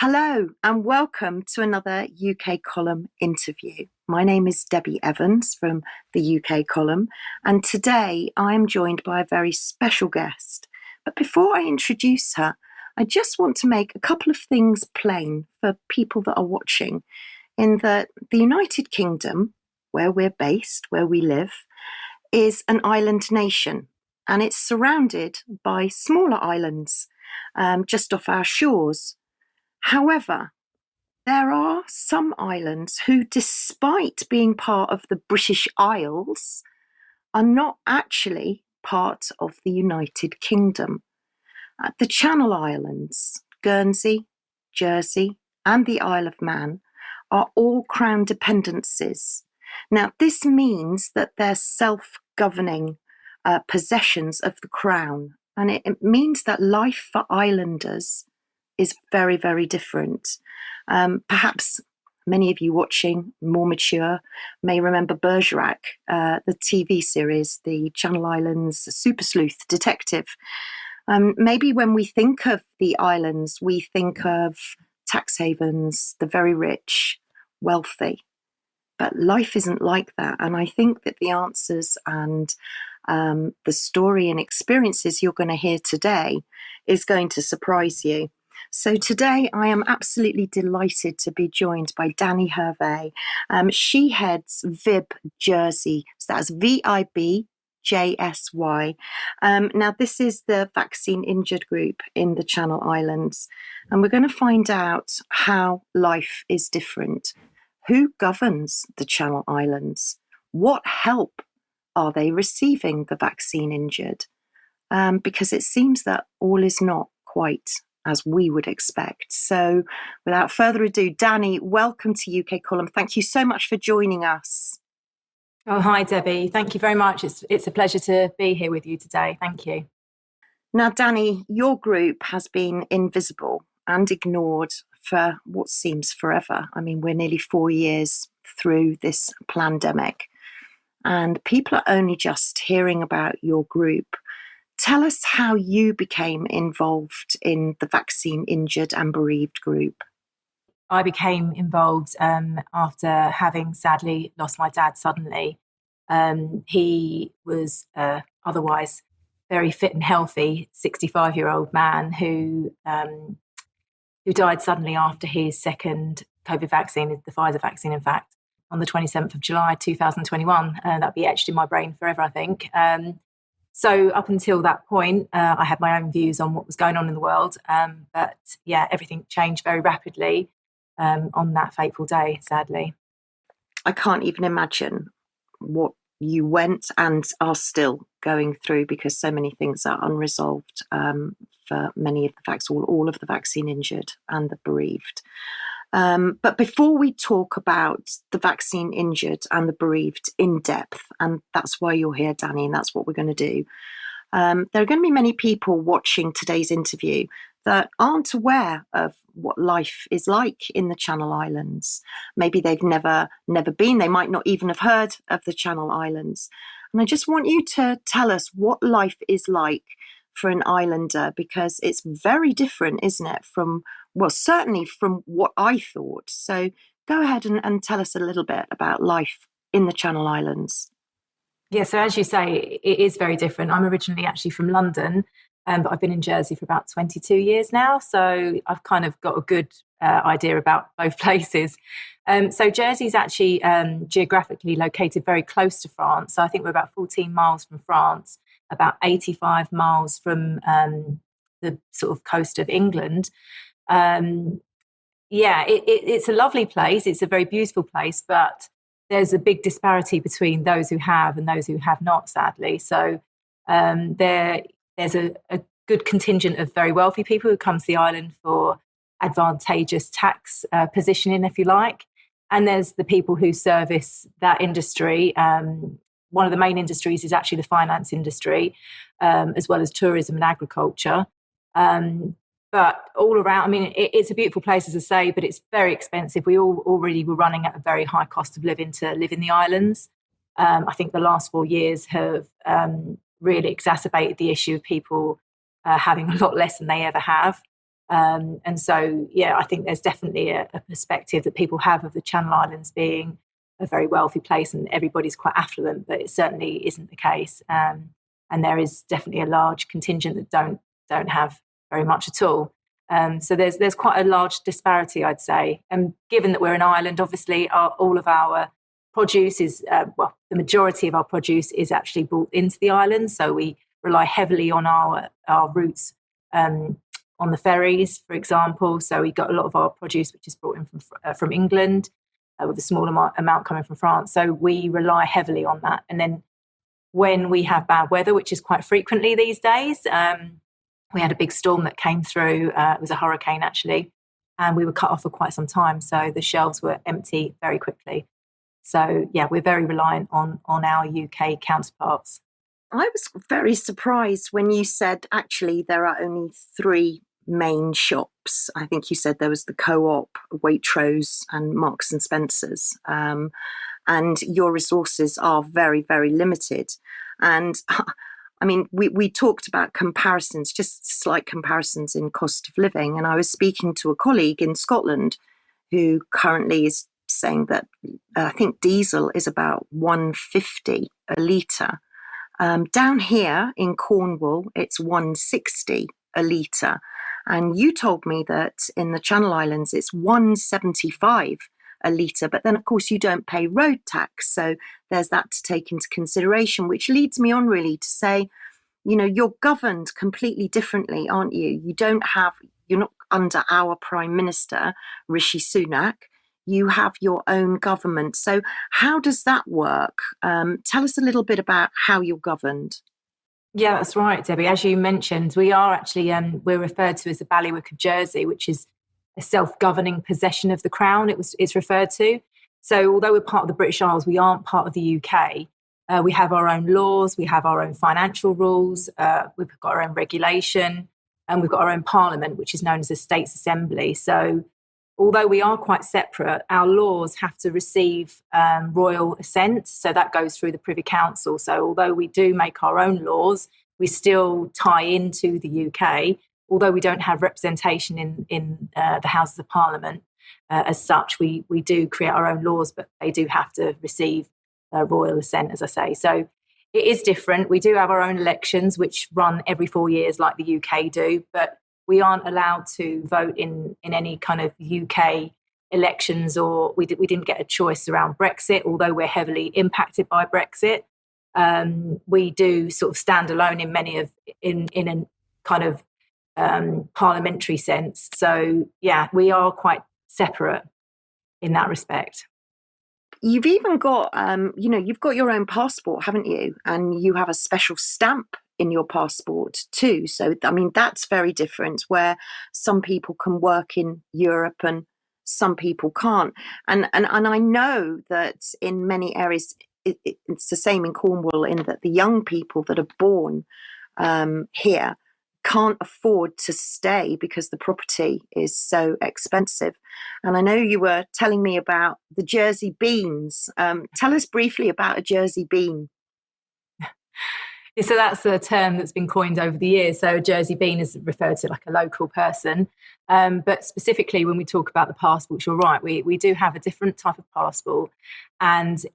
Hello and welcome to another UK column interview. My name is Debbie Evans from the UK column, and today I am joined by a very special guest. But before I introduce her, I just want to make a couple of things plain for people that are watching, in that the United Kingdom, where we're based, where we live, is an island nation, and it's surrounded by smaller islands just off our shores. However, there are some islands who, despite being part of the British Isles, are not actually part of the United Kingdom. The Channel Islands, Guernsey, Jersey, and the Isle of Man are all Crown dependencies. Now, this means that they're self-governing possessions of the Crown, and it means that life for islanders is very, very different. Perhaps many of you watching, more mature, may remember Bergerac, the TV series, the Channel Islands super sleuth detective. Maybe when we think of the islands, we think of tax havens, the very rich, wealthy. But life isn't like that. And I think that the answers and the story and experiences you're going to hear today is going to surprise you. So today I am absolutely delighted to be joined by Danny Hervé. She heads VIB Jersey, so that's VIB JSY. Now, this is the vaccine injured group in the Channel Islands, and we're going to find out how life is different. Who governs the Channel Islands? What help are they receiving, the vaccine injured? Because it seems that all is not quite as we would expect. So without further ado, Danny, welcome to UK Column. Thank you so much for joining us. Oh, hi, Debbie. Thank you very much. It's a pleasure to be here with you today. Thank you. Now, Danny, your group has been invisible and ignored for what seems forever. I mean, we're nearly 4 years through this pandemic, and people are only just hearing about your group. Tell us how you became involved in the vaccine injured and bereaved group. I became involved after having sadly lost my dad suddenly. He was otherwise very fit and healthy 65-year-old man who died suddenly after his second COVID vaccine, the Pfizer vaccine, in fact, on the 27th of July 2021. That'll be etched in my brain forever, I think. So up until that point, I had my own views on what was going on in the world. But yeah, everything changed very rapidly on that fateful day, sadly. I can't even imagine what you went and are still going through, because so many things are unresolved for many of the all of the vaccine injured and the bereaved. But before we talk about the vaccine injured and the bereaved in depth, and that's why you're here, Danny, and that's what we're going to do, there are going to be many people watching today's interview that aren't aware of what life is like in the Channel Islands. Maybe they've never been. They might not even have heard of the Channel Islands. And I just want you to tell us what life is like for an islander, because it's very different, isn't it, from, well, certainly from what I thought. So go ahead and tell us a little bit about life in the Channel Islands. Yeah, so as you say, it is very different. I'm originally actually from London, but I've been in Jersey for about 22 years now. So I've kind of got a good idea about both places. So Jersey is actually geographically located very close to France. So I think we're about 14 miles from France, about 85 miles from the sort of coast of England. It's a lovely place. It's a very beautiful place, but there's a big disparity between those who have and those who have not, sadly. So there's a good contingent of very wealthy people who come to the island for advantageous tax positioning, if you like. And there's the people who service that industry. One of the main industries is actually the finance industry, as well as tourism and agriculture. But all around, I mean, it's a beautiful place, as I say, but it's very expensive. We already were running at a very high cost of living to live in the islands. I think the last 4 years have really exacerbated the issue of people having a lot less than they ever have. And so, yeah, I think there's definitely a perspective that people have of the Channel Islands being a very wealthy place and everybody's quite affluent, but it certainly isn't the case. And there is definitely a large contingent that don't have very much at all. So there's quite a large disparity, I'd say. And given that we're an island, obviously all of our produce is, well, the majority of our produce is actually brought into the island. So we rely heavily on our routes on the ferries, for example. So we got a lot of our produce, which is brought in from England, with a small amount coming from France. So we rely heavily on that. And then when we have bad weather, which is quite frequently these days, we had a big storm that came through. It was a hurricane, actually, and we were cut off for quite some time. So the shelves were empty very quickly. So, yeah, we're very reliant on our UK counterparts. I was very surprised when you said actually there are only three main shops. I think you said there was the Co-op, Waitrose, and Marks and Spencers. And your resources are very, very limited. And I mean, we talked about comparisons, just slight comparisons in cost of living. And I was speaking to a colleague in Scotland who currently is saying that I think diesel is about 150 a litre. Down here in Cornwall, it's 160 a litre. And you told me that in the Channel Islands, it's 175 a litre. But then, of course, you don't pay road tax. So there's that to take into consideration, which leads me on really to say, you know, you're governed completely differently, aren't you? You're not under our Prime Minister, Rishi Sunak. You have your own government. So how does that work? Tell us a little bit about how you're governed. Yeah, that's right, Debbie. As you mentioned, we are actually we're referred to as the Bailiwick of Jersey, which is a self-governing possession of the Crown. It's referred to. So, although we're part of the British Isles, we aren't part of the UK. We have our own laws, we have our own financial rules, we've got our own regulation, and we've got our own Parliament, which is known as a States Assembly. So, although we are quite separate, our laws have to receive royal assent. So that goes through the Privy Council. So although we do make our own laws, we still tie into the UK, although we don't have representation in the Houses of Parliament. As such, we do create our own laws, but they do have to receive royal assent, as I say. So it is different. We do have our own elections, which run every 4 years like the UK do, but we aren't allowed to vote in any kind of UK elections, or we didn't get a choice around Brexit, although we're heavily impacted by Brexit. We do sort of stand alone in in a kind of parliamentary sense. So, yeah, we are quite separate in that respect. You've even got, you've got your own passport, haven't you? And you have a special stamp in your passport too. So, I mean, that's very different where some people can work in Europe and some people can't. And I know that in many areas, it's the same in Cornwall in that the young people that are born here can't afford to stay because the property is so expensive. And I know you were telling me about the Jersey beans. Tell us briefly about a Jersey bean. So that's a term that's been coined over the years. So a Jersey bean is referred to like a local person. But specifically when we talk about the passports, you're right, we do have a different type of passport. And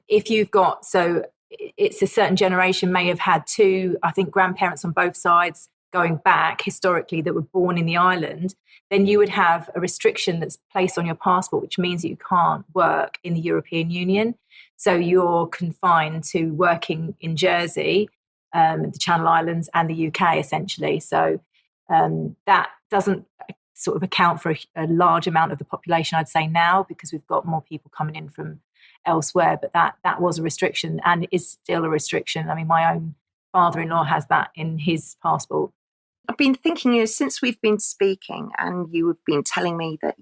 if you've got, so it's a certain generation may have had two, I think, grandparents on both sides going back historically that were born in the island, then you would have a restriction that's placed on your passport, which means that you can't work in the European Union. So you're confined to working in Jersey, the Channel Islands and the UK, essentially. So that doesn't sort of account for a large amount of the population, I'd say now, because we've got more people coming in from elsewhere. But that was a restriction and is still a restriction. I mean, my own father-in-law has that in his passport. I've been thinking, since we've been speaking and you have been telling me that,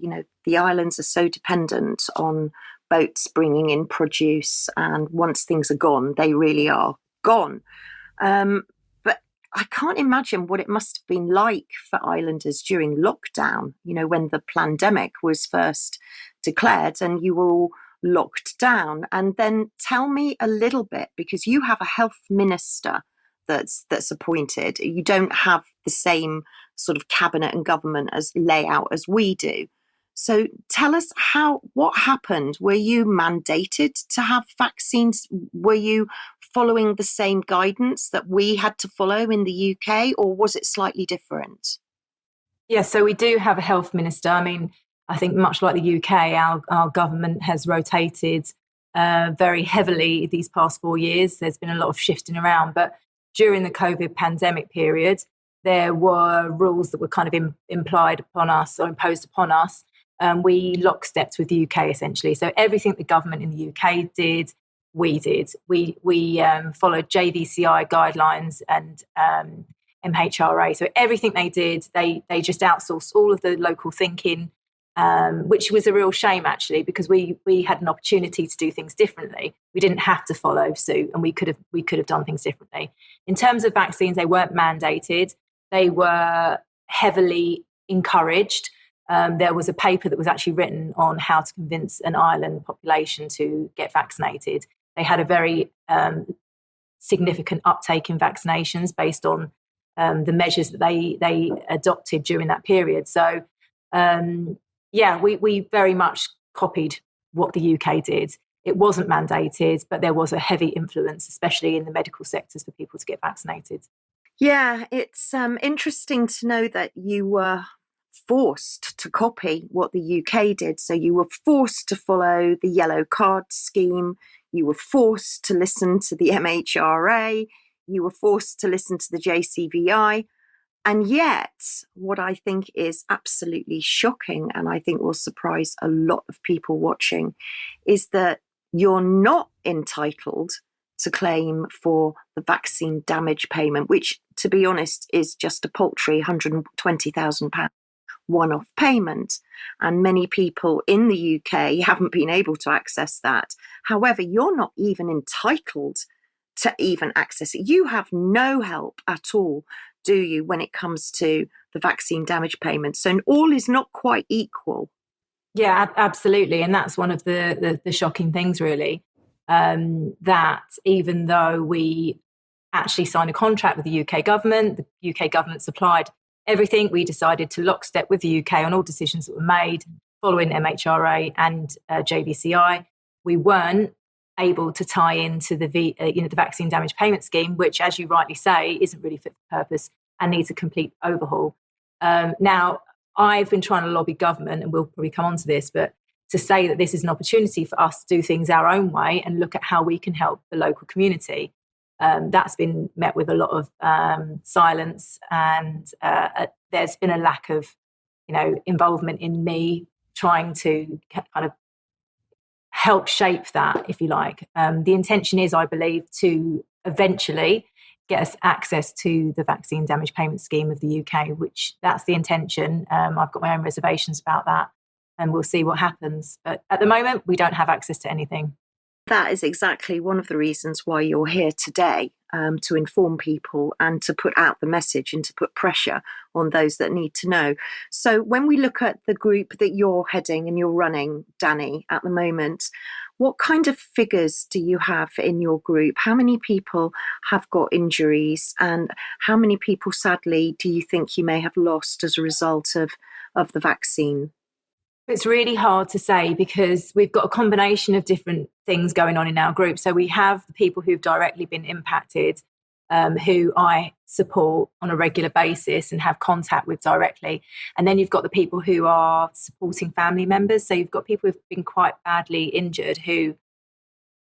the islands are so dependent on boats bringing in produce, and once things are gone, they really are gone. But I can't imagine what it must have been like for islanders during lockdown, when the pandemic was first declared and you were all locked down. And then tell me a little bit, because you have a health minister that's appointed. You don't have the same sort of cabinet and government as layout as we do. So tell us what happened? Were you mandated to have vaccines? Were you following the same guidance that we had to follow in the UK, or was it slightly different? Yeah, so we do have a health minister. I mean, I think much like the UK, our government has rotated very heavily these past 4 years. There's been a lot of shifting around, but during the COVID pandemic period, there were rules that were kind of implied upon us or imposed upon us. We lockstepped with the UK essentially. So everything the government in the UK did, we did. We followed JVCI guidelines and MHRA. So everything they did, they just outsourced all of the local thinking, which was a real shame actually, because we had an opportunity to do things differently. We didn't have to follow suit, and we could have done things differently. In terms of vaccines, they weren't mandated; they were heavily encouraged. There was a paper that was actually written on how to convince an island population to get vaccinated. They had a very significant uptake in vaccinations based on the measures that they adopted during that period. So, we very much copied what the UK did. It wasn't mandated, but there was a heavy influence, especially in the medical sectors, for people to get vaccinated. Yeah, it's interesting to know that you were forced to copy what the UK did. So you were forced to follow the yellow card scheme. You were forced to listen to the MHRA. You were forced to listen to the JCVI. And yet, what I think is absolutely shocking, and I think will surprise a lot of people watching, is that you're not entitled to claim for the vaccine damage payment, which, to be honest, is just a paltry £120,000 one-off payment. And many people in the UK haven't been able to access that. However, you're not even entitled to even access it. You have no help at all, do you, when it comes to the vaccine damage payments? So all is not quite equal. Yeah, absolutely, and that's one of the shocking things, really. That even though we actually signed a contract with the UK government, the UK government supplied everything. We decided to lockstep with the UK on all decisions that were made following MHRA and JVCI. We weren't able to tie into the vaccine damage payment scheme, which, as you rightly say, isn't really fit for purpose and needs a complete overhaul. Now, I've been trying to lobby government, and we'll probably come on to this, but to say that this is an opportunity for us to do things our own way and look at how we can help the local community. That's been met with a lot of silence, and there's been a lack of, involvement in me trying to kind of help shape that, if you like. The intention is, I believe, to eventually get us access to the vaccine damage payment scheme of the UK, which that's the intention. I've got my own reservations about that, and we'll see what happens. But at the moment, we don't have access to anything. That is exactly one of the reasons why you're here today, to inform people and to put out the message and to put pressure on those that need to know. So when we look at the group that you're heading and you're running, Danny, at the moment, what kind of figures do you have in your group? How many people have got injuries, and how many people, sadly, do you think you may have lost as a result of the vaccine? It's really hard to say because we've got a combination of different things going on in our group. So we have the people who've directly been impacted, who I support on a regular basis and have contact with directly. And then you've got the people who are supporting family members. So you've got people who've been quite badly injured who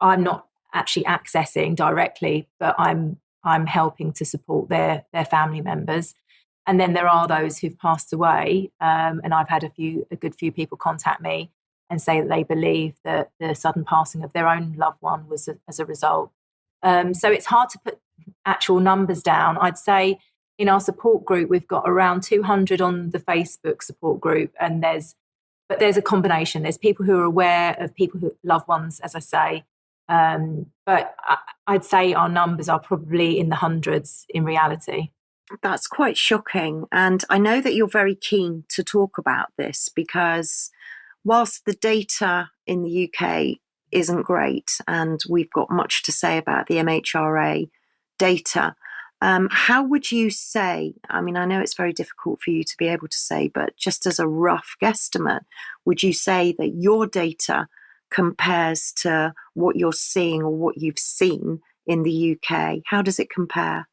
I'm not actually accessing directly, but I'm helping to support their family members. And then there are those who've passed away, and I've had a good few people contact me and say that they believe that the sudden passing of their own loved one was as a result. So it's hard to put actual numbers down. I'd say in our support group we've got around 200 on the Facebook support group, and there's a combination. There's people who are aware of people who loved ones, as I say, but I'd say our numbers are probably in the hundreds in reality. That's quite shocking. And I know that you're very keen to talk about this because whilst the data in the UK isn't great, and we've got much to say about the MHRA data, How would you say? I mean, I know it's very difficult for you to be able to say, but just as a rough guesstimate, would you say that your data compares to what you're seeing or what you've seen in the UK? How does it compare?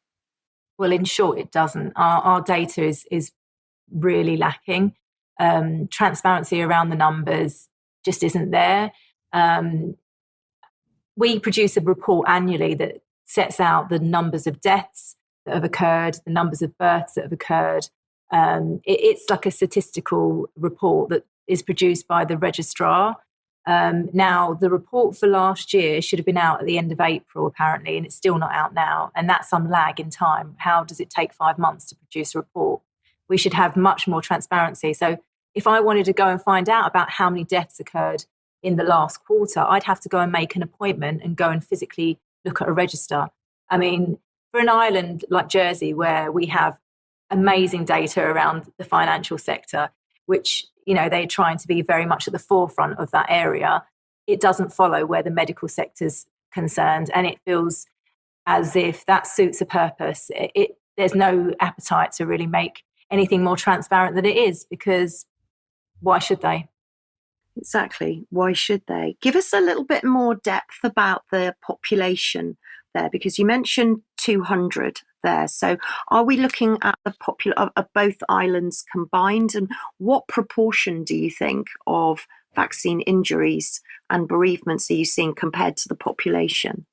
Well, in short, it doesn't. Our data is really lacking. Transparency around the numbers just isn't there. Um, we produce a report annually that sets out the numbers of deaths that have occurred, the numbers of births that have occurred. It's like a statistical report that is produced by the registrar. Now, the report for last year should have been out at the end of April, apparently, and it's still not out now. And that's some lag in time. How does it take 5 months to produce a report? We should have much more transparency. So, if I wanted to go and find out about how many deaths occurred in the last quarter, I'd have to go and make an appointment and go and physically look at a register. I mean, for an island like Jersey, where we have amazing data around the financial sector, which, they're trying to be very much at the forefront of that area, it doesn't follow where the medical sector's concerned. And it feels as if that suits a purpose. There's no appetite to really make anything more transparent than it is, because why should they? Exactly. Why should they? Give us a little bit more depth about the population there, because you mentioned 200 there. So are we looking at the of both islands combined? And what proportion do you think of vaccine injuries and bereavements are you seeing compared to the population?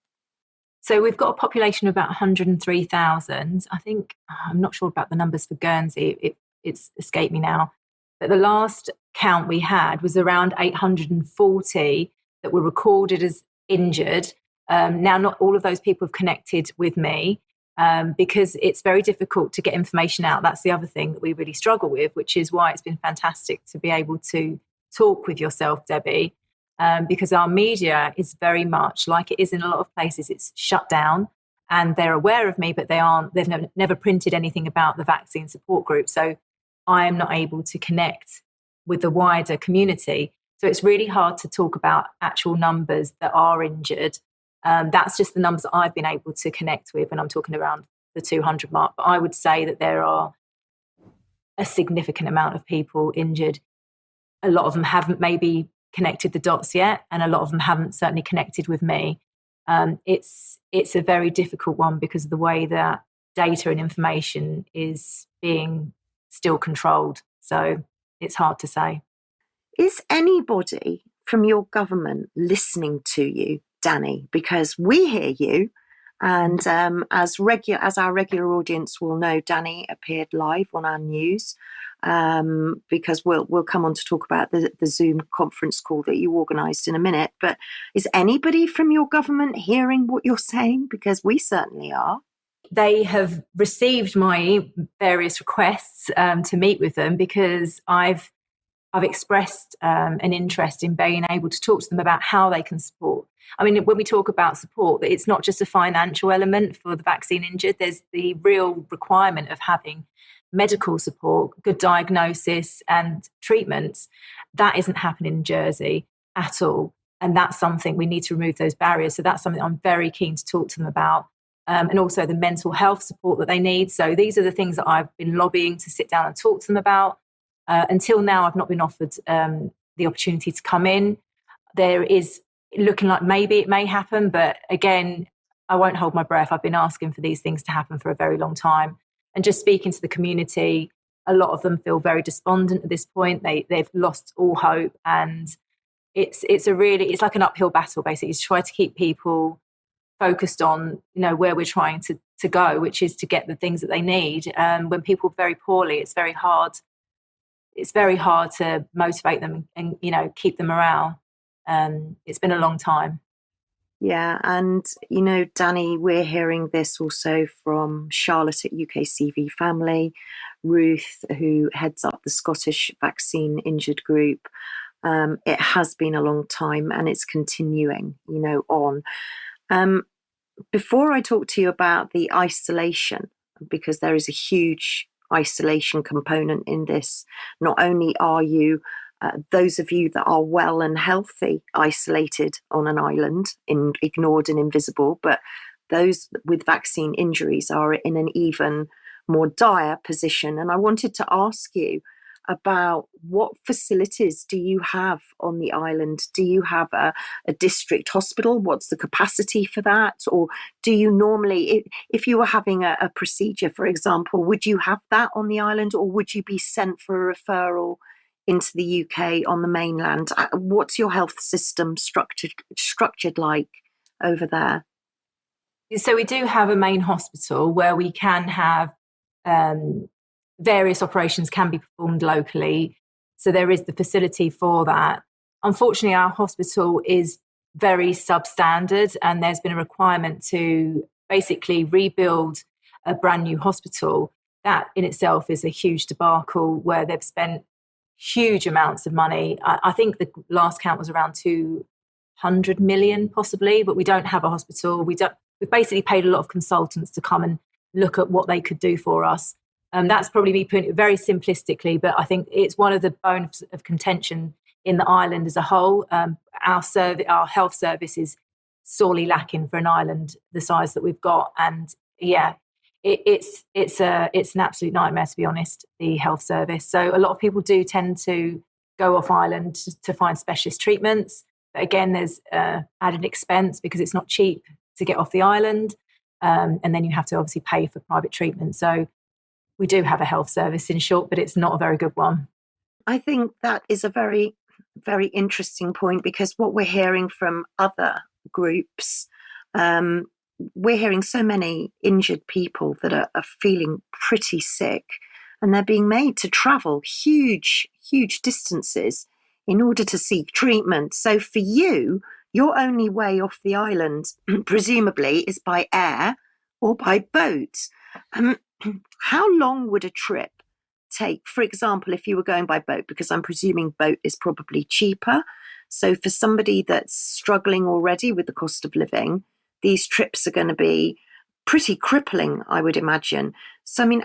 So we've got a population of about 103,000. I think, I'm not sure about the numbers for Guernsey. It's escaped me now. But the last count we had was around 840 that were recorded as injured. Now, not all of those people have connected with me, because it's very difficult to get information out. That's the other thing that we really struggle with, which is why it's been fantastic to be able to talk with yourself, Debbie, because our media is very much like it is in a lot of places. It's shut down, and they're aware of me, but they've never printed anything about the vaccine support group. So I am not able to connect with the wider community. So it's really hard to talk about actual numbers that are injured. That's just the numbers that I've been able to connect with, and I'm talking around the 200 mark. But I would say that there are a significant amount of people injured. A lot of them haven't maybe connected the dots yet, and a lot of them haven't certainly connected with me. It's a very difficult one because of the way that data and information is being still controlled. So it's hard to say. Is anybody from your government listening to you, Danny? Because we hear you, and as our regular audience will know, Danny appeared live on our news, because we'll come on to talk about the Zoom conference call that you organised in a minute. But is anybody from your government hearing what you're saying? Because we certainly are. They have received my various requests to meet with them, because I've expressed an interest in being able to talk to them about how they can support. I mean, when we talk about support, it's not just a financial element for the vaccine injured. There's the real requirement of having medical support, good diagnosis and treatments. That isn't happening in Jersey at all. And that's something we need to remove, those barriers. So that's something I'm very keen to talk to them about. And also the mental health support that they need. So these are the things that I've been lobbying to sit down and talk to them about. Until now, I've not been offered the opportunity to come in. There is looking like maybe it may happen, but again, I won't hold my breath. I've been asking for these things to happen for a very long time. And just speaking to the community, a lot of them feel very despondent at this point. They've lost all hope, and it's like an uphill battle, basically, to try to keep people focused on where we're trying to go, which is to get the things that they need. When people are very poorly, it's very hard to motivate them and keep the morale. It's been a long time. Yeah, and Danny, we're hearing this also from Charlotte at UKCV Family, Ruth, who heads up the Scottish Vaccine Injured Group. It has been a long time, and it's continuing, on. Before I talk to you about the isolation, because there is a huge isolation component in this, not only are you, those of you that are well and healthy, isolated on an island, ignored and invisible, but those with vaccine injuries are in an even more dire position. And I wanted to ask you about what facilities do you have on the island? Do you have a district hospital? What's the capacity for that? Or do you normally, if you were having a procedure, for example, would you have that on the island, or would you be sent for a referral into the UK on the mainland? What's your health system structured like over there? So we do have a main hospital where we can have um, various operations can be performed locally. So there is the facility for that. Unfortunately, our hospital is very substandard, and there's been a requirement to basically rebuild a brand new hospital. That in itself is a huge debacle where they've spent huge amounts of money. I think the last count was around 200 million, possibly, but we don't have a hospital. We've basically paid a lot of consultants to come and look at what they could do for us. That's probably me putting it very simplistically, but I think it's one of the bones of contention in the island as a whole. Our health service is sorely lacking for an island the size that we've got, and yeah, it's an absolute nightmare, to be honest. The health service. So a lot of people do tend to go off island to find specialist treatments. But again, there's added expense because it's not cheap to get off the island, and then you have to obviously pay for private treatment. So we do have a health service, in short, but it's not a very good one. I think that is a very, very interesting point, because what we're hearing from other groups, um, we're hearing so many injured people that are feeling pretty sick, and they're being made to travel huge, huge distances in order to seek treatment. So for you, your only way off the island, presumably, is by air or by boat. Um, how long would a trip take, for example, if you were going by boat? Because I'm presuming boat is probably cheaper. So for somebody that's struggling already with the cost of living, these trips are going to be pretty crippling, I would imagine. So, I mean,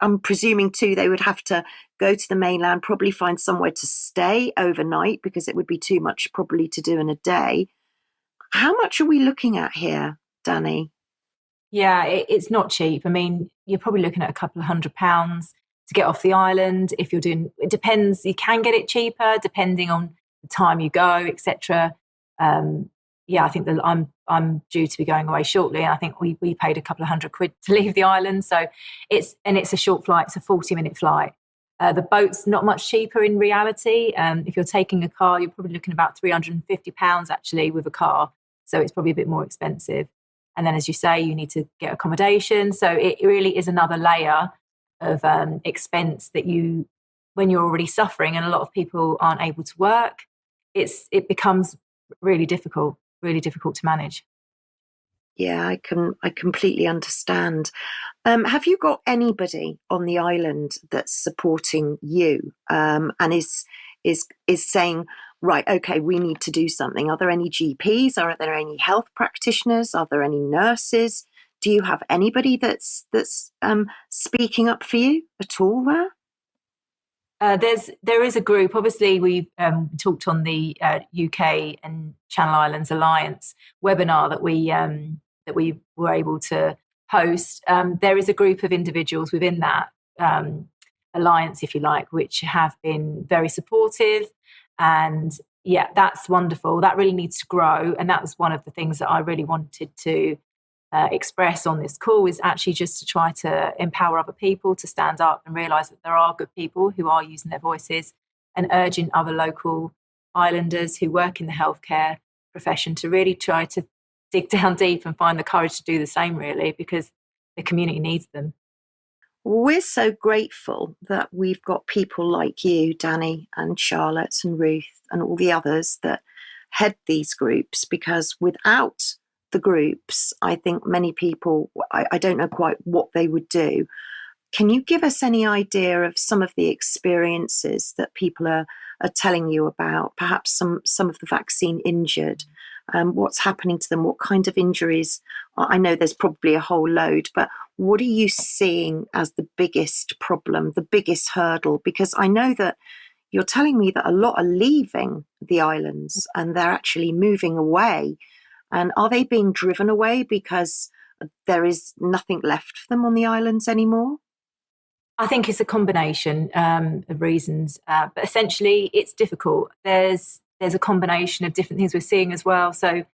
I'm presuming too, they would have to go to the mainland, probably find somewhere to stay overnight, because it would be too much probably to do in a day. How much are we looking at here, Danny? Yeah, it's not cheap. I mean, you're probably looking at a couple of £100 to get off the island. If you're doing, it depends. You can get it cheaper depending on the time you go, etc. Yeah, I think that I'm due to be going away shortly, and I think we paid a couple of £100 to leave the island. So it's a short flight. It's a 40-minute flight. The boat's not much cheaper in reality. If you're taking a car, you're probably looking about £350 actually with a car. So it's probably a bit more expensive. And then, as you say, you need to get accommodation. So it really is another layer of expense that when you're already suffering and a lot of people aren't able to work, it becomes really difficult to manage. Yeah, I completely understand. Have you got anybody on the island that's supporting you, and is saying, right, okay, we need to do something? Are there any GPs? Are there any health practitioners? Are there any nurses? Do you have anybody that's speaking up for you at all there? There is a group. Obviously, we've talked on the UK and Channel Islands Alliance webinar that we were able to host. There is a group of individuals within that alliance, if you like, which have been very supportive, and yeah, that's wonderful. That really needs to grow, and that was one of the things that I really wanted to express on this call, is actually just to try to empower other people to stand up and realise that there are good people who are using their voices, and urging other local islanders who work in the healthcare profession to really try to dig down deep and find the courage to do the same, really, because the community needs them. We're so grateful that we've got people like you, Danny, and Charlotte, and Ruth, and all the others that head these groups, because without the groups, I think many people, I don't know quite what they would do. Can you give us any idea of some of the experiences that people are telling you about? Perhaps some of the vaccine injured, what's happening to them, what kind of injuries? I know there's probably a whole load, but what are you seeing as the biggest problem, the biggest hurdle? Because I know that you're telling me that a lot are leaving the islands and they're actually moving away. And are they being driven away because there is nothing left for them on the islands anymore? I think it's a combination of reasons, but essentially it's difficult. There's a combination of different things we're seeing as well. So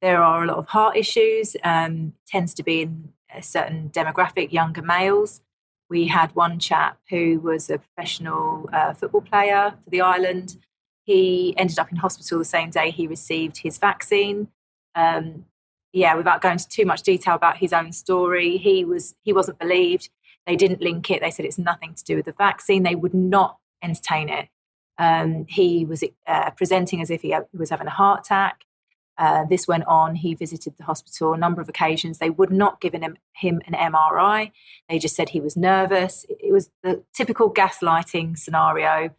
there are a lot of heart issues, tends to be in a certain demographic, younger males. We had one chap who was a professional football player for the island. He ended up in hospital the same day he received his vaccine. Um, yeah, without going into too much detail about his own story, he wasn't believed. They didn't link it. They said it's nothing to do with the vaccine. They would not entertain it. He was presenting as if he was having a heart attack. This went on. He visited the hospital a number of occasions. They would not give him an MRI. They just said he was nervous. It was the typical gaslighting scenario.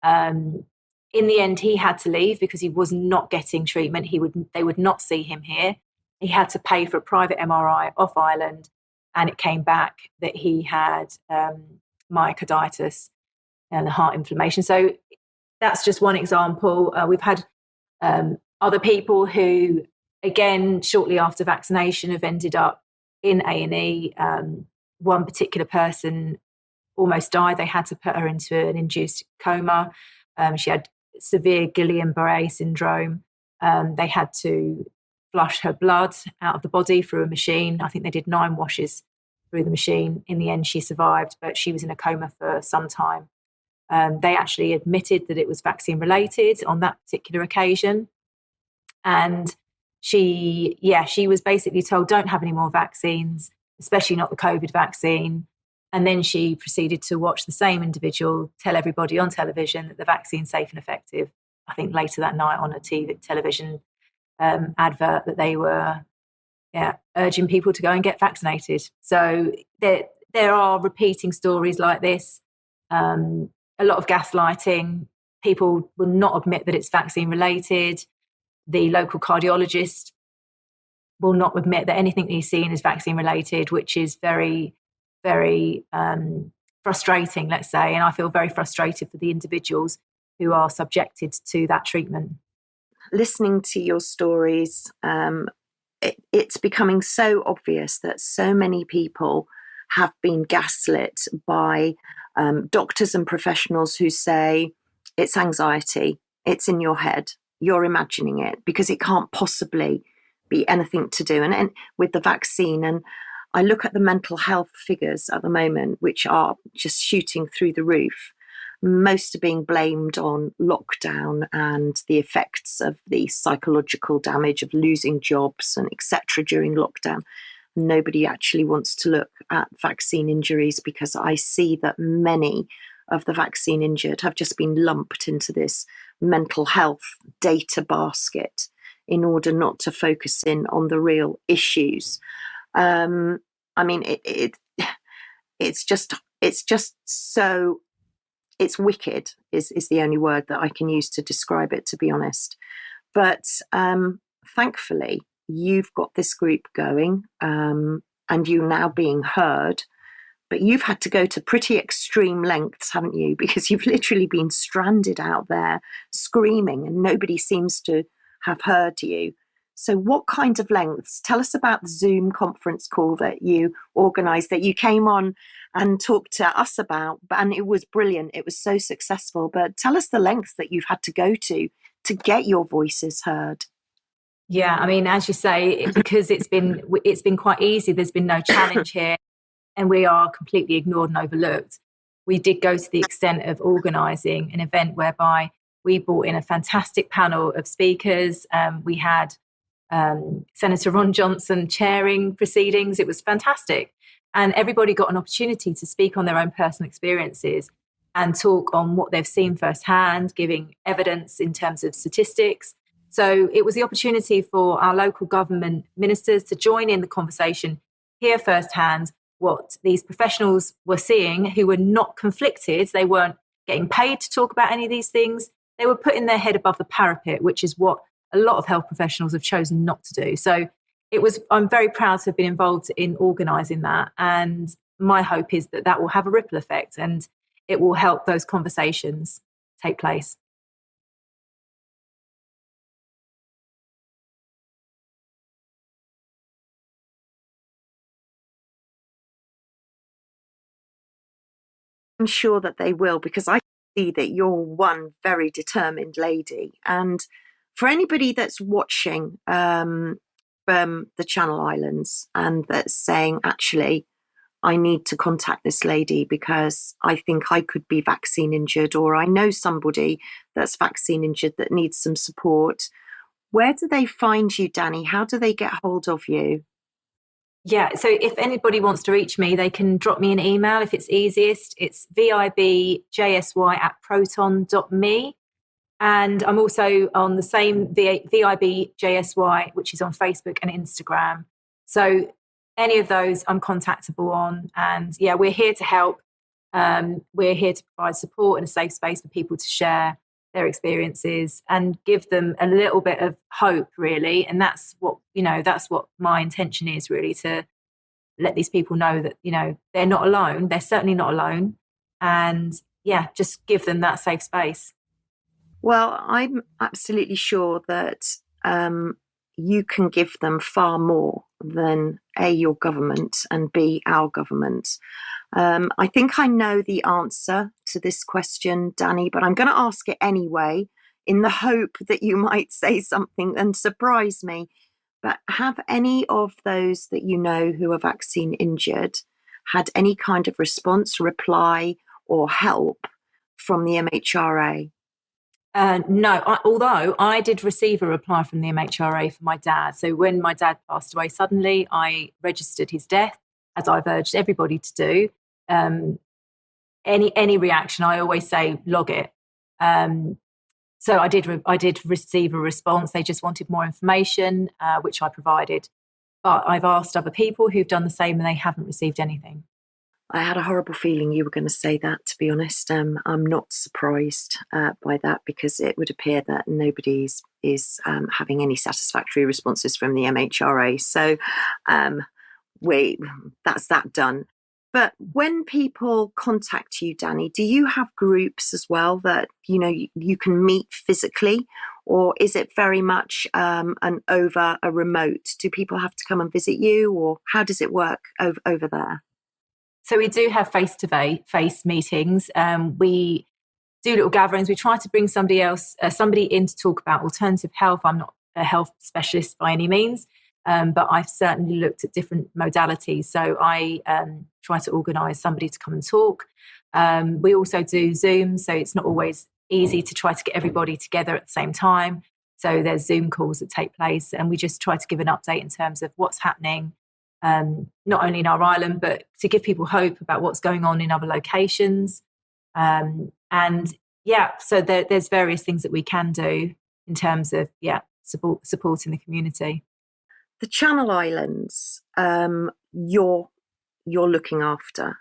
In the end, he had to leave because he was not getting treatment. They would not see him here. He had to pay for a private MRI off island, and it came back that he had myocarditis and heart inflammation. So that's just one example. We've had other people who, again, shortly after vaccination, have ended up in A&E. One particular person almost died. They had to put her into an induced coma. She had severe Guillain-Barré syndrome. They had to flush her blood out of the body through a machine. I think they did 9 washes through the machine. In the end, she survived, but she was in a coma for some time. They actually admitted that it was vaccine related on that particular occasion. And she was basically told, don't have any more vaccines, especially not the COVID vaccine. And then she proceeded to watch the same individual tell everybody on television that the vaccine's safe and effective. I think later that night on a television advert that they were urging people to go and get vaccinated. So there are repeating stories like this, a lot of gaslighting. People will not admit that it's vaccine related. The local cardiologist will not admit that anything he's seen is vaccine related, which is very, very frustrating, let's say. And I feel very frustrated for the individuals who are subjected to that treatment. Listening to your stories, it's becoming so obvious that so many people have been gaslit by doctors and professionals who say it's anxiety, it's in your head, you're imagining it, because it can't possibly be anything to do and with the vaccine. And I look at the mental health figures at the moment, which are just shooting through the roof. Most are being blamed on lockdown and the effects of the psychological damage of losing jobs and etc. during lockdown. Nobody actually wants to look at vaccine injuries, because I see that many of the vaccine injured have just been lumped into this mental health data basket in order not to focus in on the real issues. I mean, it's just so, it's wicked is the only word that I can use to describe it, to be honest. But thankfully, you've got this group going, and you now being heard. But you've had to go to pretty extreme lengths, haven't you? Because you've literally been stranded out there screaming and nobody seems to have heard you. So what kind of lengths? Tell us about the Zoom conference call that you organised, that you came on and talked to us about, and it was brilliant. It was so successful. But tell us the lengths that you've had to go to get your voices heard. Yeah, I mean, as you say, because it's been quite easy. There's been no challenge here, and we are completely ignored and overlooked. We did go to the extent of organising an event whereby we brought in a fantastic panel of speakers. We had Senator Ron Johnson chairing proceedings. It was fantastic. And everybody got an opportunity to speak on their own personal experiences and talk on what they've seen firsthand, giving evidence in terms of statistics. So it was the opportunity for our local government ministers to join in the conversation, hear firsthand what these professionals were seeing, who were not conflicted. They weren't getting paid to talk about any of these things. They were putting their head above the parapet, which is what a lot of health professionals have chosen not to do. So I'm very proud to have been involved in organising that. And my hope is that will have a ripple effect and it will help those conversations take place. I'm sure that they will, because I see that you're one very determined lady. And for anybody that's watching from the Channel Islands and that's saying, actually, I need to contact this lady because I think I could be vaccine injured, or I know somebody that's vaccine injured that needs some support. Where do they find you, Danny? How do they get hold of you? Yeah, so if anybody wants to reach me, they can drop me an email if it's easiest. It's vibjsy@proton.me. And I'm also on the same VIBJSY, which is on Facebook and Instagram. So any of those I'm contactable on. And yeah, we're here to help. We're here to provide support and a safe space for people to share their experiences and give them a little bit of hope, really. And that's what, that's what my intention is, really, to let these people know that, they're not alone. They're certainly not alone. And yeah, just give them that safe space. Well, I'm absolutely sure that you can give them far more than A, your government, and B, our government. I think I know the answer to this question, Danny, but I'm going to ask it anyway in the hope that you might say something and surprise me. But have any of those that you know who are vaccine injured had any kind of response, reply, or help from the MHRA? No, although I did receive a reply from the MHRA for my dad. So when my dad passed away suddenly, I registered his death, as I've urged everybody to do. Um, any reaction, I always say log it. So I did receive a response. They just wanted more information, which I provided. But I've asked other people who've done the same, and they haven't received anything. I had a horrible feeling you were going to say that, to be honest. I'm not surprised by that because it would appear that nobody is having any satisfactory responses from the MHRA. So um, we that's that done. But when people contact you, Danny, do you have groups as well that you can meet physically, or is it very much an over a remote? Do people have to come and visit you, or how does it work over there? So we do have face meetings. We do little gatherings. We try to bring somebody in to talk about alternative health. I'm not a health specialist by any means, but I've certainly looked at different modalities. So I try to organise somebody to come and talk. We also do Zoom, so it's not always easy to try to get everybody together at the same time. So there's Zoom calls that take place, and we just try to give an update in terms of what's happening, not only in our island, but to give people hope about what's going on in other locations. And yeah, so there's various things that we can do in terms of supporting the community. The Channel Islands, you're looking after.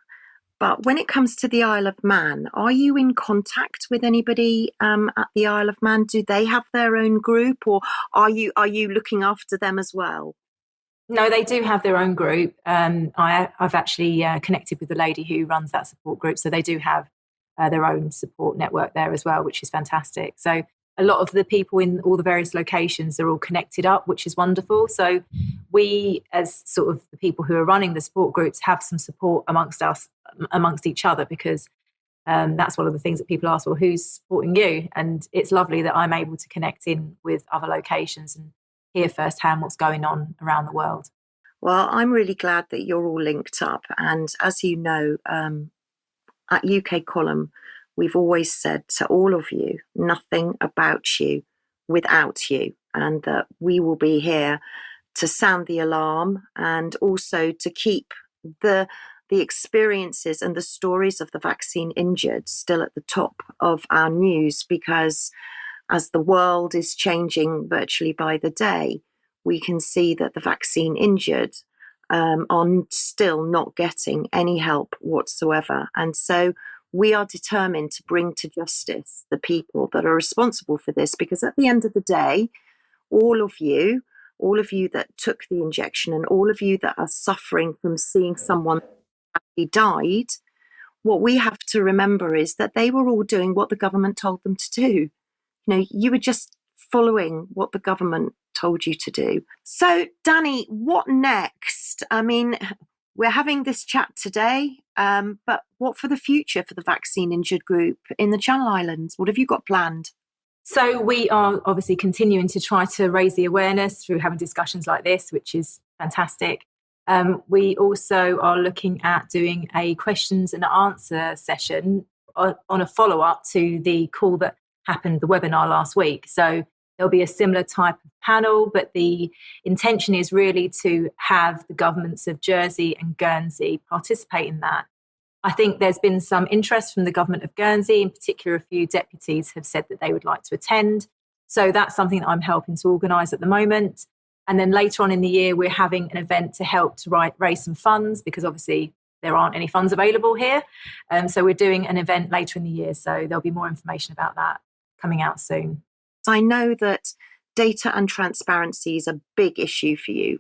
But when it comes to the Isle of Man, are you in contact with anybody at the Isle of Man? Do they have their own group, or are you looking after them as well? No, they do have their own group. I've actually connected with the lady who runs that support group, so they do have their own support network there as well, which is fantastic. So a lot of the people in all the various locations are all connected up, which is wonderful. So we, as sort of the people who are running the support groups, have some support amongst each other, because that's one of the things that people ask, well, who's supporting you? And it's lovely that I'm able to connect in with other locations and hear firsthand what's going on around the world. Well, I'm really glad that you're all linked up. And as you know, at UK Column, we've always said to all of you, nothing about you without you, and that we will be here to sound the alarm and also to keep the the experiences and the stories of the vaccine injured still at the top of our news, because as the world is changing virtually by the day, we can see that the vaccine injured are still not getting any help whatsoever. And so we are determined to bring to justice the people that are responsible for this, because at the end of the day, all of you, all of you that took the injection and all of you that are suffering from seeing someone actually died, what we have to remember is that they were all doing what the government told them to do. You were just following what the government told you to do. So, Danny, what next? I mean, we're having this chat today, but what for the future for the vaccine injured group in the Channel Islands? What have you got planned? So we are obviously continuing to try to raise the awareness through having discussions like this, which is fantastic. We also are looking at doing a questions and answer session on a follow-up to the call that happened, the webinar last week. So there'll be a similar type of panel, but the intention is really to have the governments of Jersey and Guernsey participate in that. I think there's been some interest from the government of Guernsey, in particular, a few deputies have said that they would like to attend. So that's something that I'm helping to organise at the moment. And then later on in the year, we're having an event to help to raise some funds, because obviously there aren't any funds available here. So we're doing an event later in the year. So there'll be more information about that coming out soon. I know that data and transparency is a big issue for you,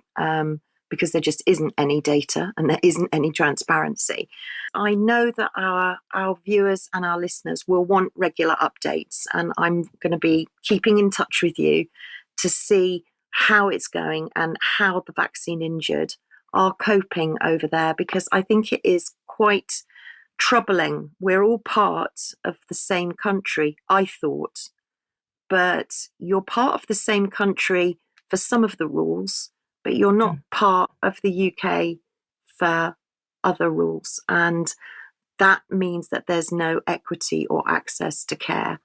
because there just isn't any data and there isn't any transparency. I know that our viewers and our listeners will want regular updates, and I'm going to be keeping in touch with you to see how it's going and how the vaccine injured are coping over there, because I think it is quite troubling. We're all part of the same country, I thought, but you're part of the same country for some of the rules, but you're not part of the UK for other rules. And that means that there's no equity or access to care.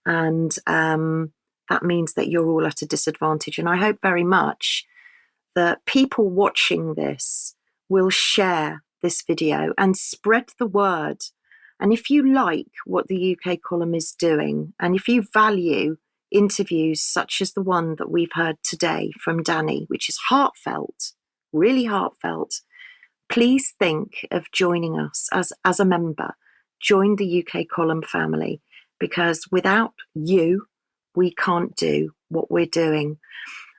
And that means that you're all at a disadvantage. And I hope very much that people watching this will share this video and spread the word. And if you like what the UK column is doing, and if you value interviews such as the one that we've heard today from Danny, which is heartfelt, really heartfelt, please think of joining us as a member. Join the UK column family, because without you, we can't do what we're doing.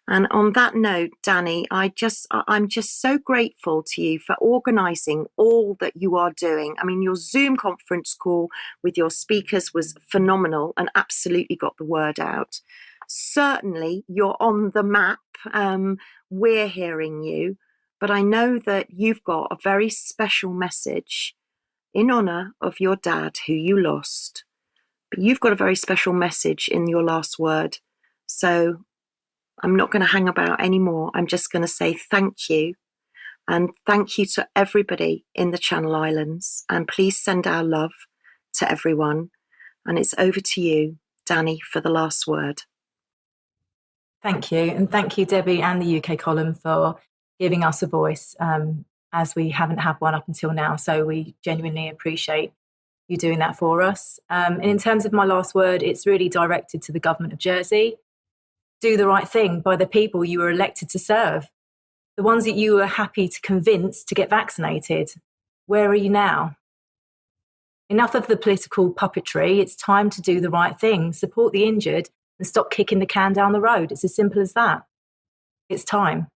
And on that note, Danny, I'm just so grateful to you for organising all that you are doing. I mean, your Zoom conference call with your speakers was phenomenal and absolutely got the word out. Certainly, you're on the map. We're hearing you, but I know that you've got a very special message in honour of your dad, who you lost. But you've got a very special message in your last word. So I'm not going to hang about anymore. I'm just going to say thank you. And thank you to everybody in the Channel Islands. And please send our love to everyone. And it's over to you, Danny, for the last word. Thank you. And thank you, Debbie and the UK column, for giving us a voice, as we haven't had one up until now. So we genuinely appreciate you doing that for us. And in terms of my last word, it's really directed to the government of Jersey. Do the right thing by the people you were elected to serve, the ones that you were happy to convince to get vaccinated. Where are you now? Enough of the political puppetry. It's time to do the right thing, support the injured, and stop kicking the can down the road. It's as simple as that. It's time.